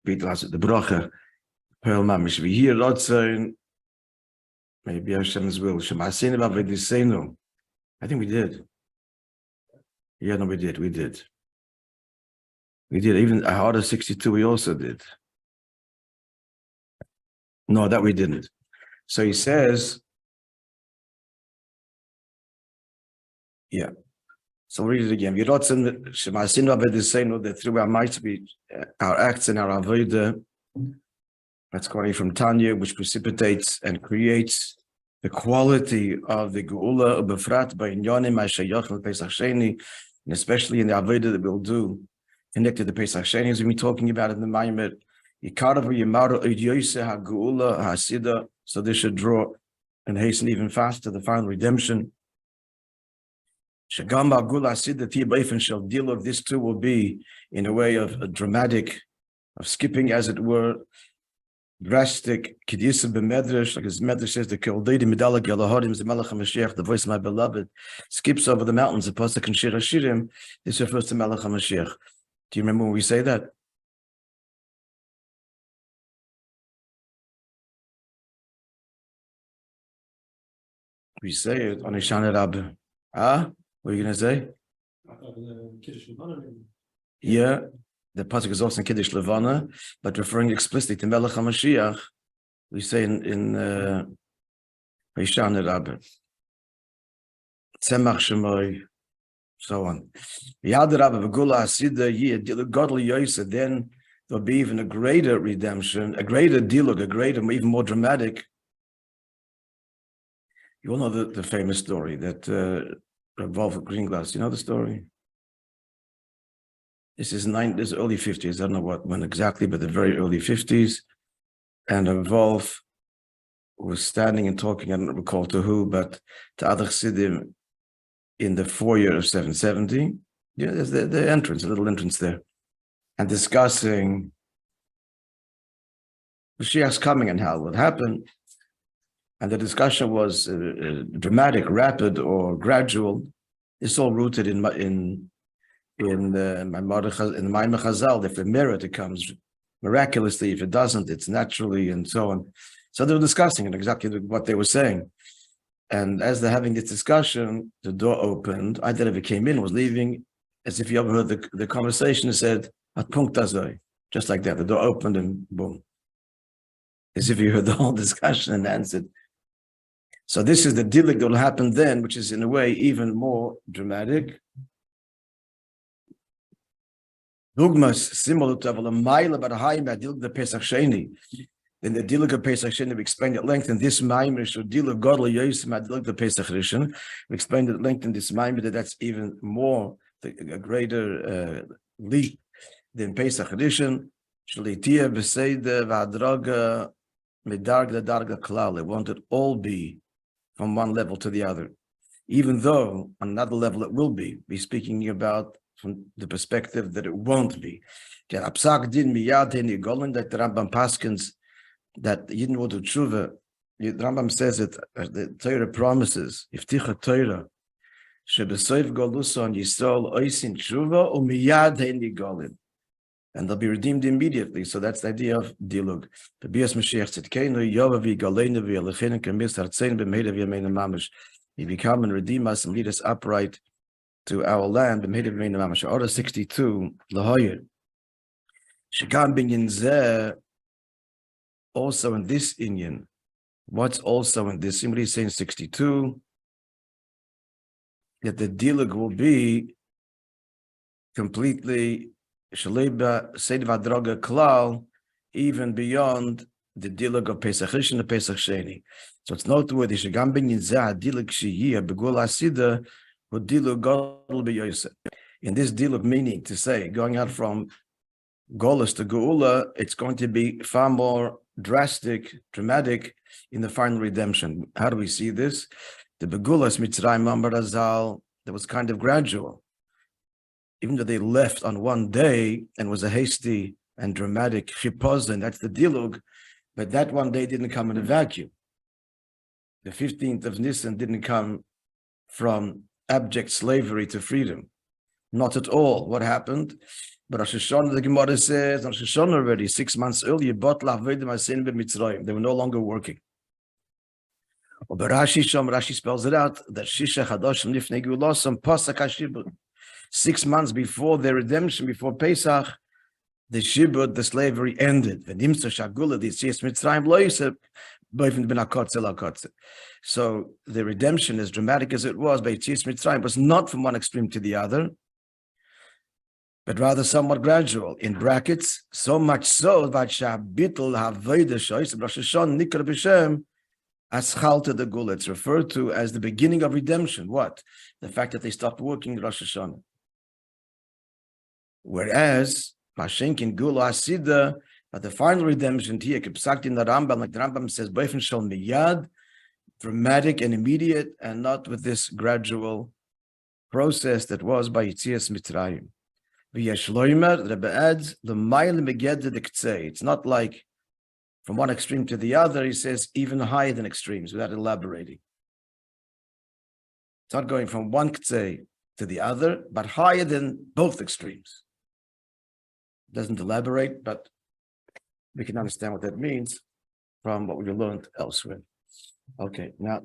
the bracha, Pearl Mamish, we hear Rotzain, maybe Hashem's will, Shemasinu V'Vedisenu. I think we did. Yeah, no, we did. We did. Even Ahada 62, we also did. No, that we didn't. So he says, yeah. So we'll read it again. That through our might be our acts and our avodah, that's coming from Tanya, which precipitates and creates the quality of the Geula Befrat by Inyanim Mashayach and Pesach Sheini, and especially in the avodah that we'll do connected to Pesach Sheini, as we've been talking about in the Maimer. So this should draw and hasten even faster the final redemption. This too will be in a way of a dramatic, of skipping, as it were, drastic. Like his Medrash says, the voice of my beloved skips over the mountains. The Pasuk in Shir HaShirim, this refers to Melech HaMashiach. Do you remember when we say that? We say it on Ishana Rabbi. What are you going to say? Yeah, the pasuk is also in Kiddush Levana, but referring explicitly to Melech HaMashiach, we say in Ishana Rabbi. Tzemach Shemoy, so on. Yad Rabbi V'Gula Asida Yid, Godly Yosef, then there'll be even a greater redemption, a greater dilug, a greater, even more dramatic. You all know the famous story that Wolf Greenglass, you know the story? This is early 50s, I don't know when exactly, but the very early 50s. And Wolf was standing and talking, I don't recall to who, but to other Chassidim in the foyer of 770. You know, there's the entrance, a little entrance there, and discussing Mashiach's coming and how it would happen. And the discussion was dramatic, rapid, or gradual. It's all rooted in the Maimar Chazal. If the merit, it comes miraculously. If it doesn't, it's naturally, and so on. So they were discussing it, exactly what they were saying. And as they're having this discussion, the door opened. I thought if it came in, was leaving, as if you overheard the conversation, and said, "At punkt azoi," just like that. The door opened and boom, as if you heard the whole discussion and answered. So this is the dilik that will happen then, which is in a way even more dramatic. Dugmas similar to a mile about a high dilik the Pesach Sheini. In the dilik of Pesach Sheini, we explained at length in this maimer. So dilik godly yosem dilik the Pesach Rishon. We explained at length in this maimer that's even more a greater leap than Pesach Rishon. Shlitia b'seida v'adraga medarga darga klal. It won't all be from one level to the other, even though on another level it will be. We're speaking about from the perspective that it won't be. That the Rambam paskins that Yidden will do tshuva. The Rambam says that the Torah promises, Ifticha Torah, shebesoif goluson Yisrael oisin tshuva umiyad hein yigolin, and they'll be redeemed immediately. So that's the idea of dilug. The bias Mashiach tzidkeinu yovavi galeinu v'yalechinu kemis hartzein b'meidav yameinu mamash. He become and redeem us and lead us upright to our land. B'meidav yameinu mamash. Order 62 lahoyer. Shekam binyan zeh. Also in this Inyan, what's also in this? Somebody saying 62 that the dilug will be completely Shaleba Seidva Droga Klal, even beyond the dilug of Pesach Rishon and Pesach Sheini. So it's noteworthy. Shagam ben Yinzah dilug shiyah begul asida who dilug godel b'yosef. In this dilug, meaning to say, going out from Golus to Geula, it's going to be far more drastic, dramatic in the final redemption. How do we see this? The Begulas Mitzrayim Amar Azal, that was kind of gradual. Even though they left on one day and was a hasty and dramatic chipazon, that's the dilug, but that one day didn't come in a vacuum. The 15th of Nisan didn't come from abject slavery to freedom. Not at all. What happened? But Rosh Hashanah, the Gemara says, Rosh Hashanah already, 6 months earlier, they were no longer working. But Rashi spells it out that Shisha Chadoshim Lifnei Geulasam Pasach HaShibud. 6 months before their redemption, before Pesach, the Shibud, the slavery, ended. So the redemption, as dramatic as it was, by Yetzias Mitzrayim, was not from one extreme to the other, but rather somewhat gradual. In brackets, so much so that Shabitul Havodah Shois Rosh Hashanah Nikra B'Shem as Chalta the Gula. It's referred to as the beginning of redemption. What? The fact that they stopped working Rosh Hashanah. Whereas Mashenkin Gula Asida, but the final redemption here, Kipsakti in the Rambam, like the Rambam says, Beifin Shal Miyad, dramatic and immediate, and not with this gradual process that was by Yetzias Mitzrayim. V'yeshloimer, the Rebbe adds, the Ma'il Meged the K'tzei. It's not like from one extreme to the other. He says even higher than extremes, without elaborating. It's not going from one K'tzei to the other, but higher than both extremes. Doesn't elaborate, but we can understand what that means from what we learned elsewhere. Okay, now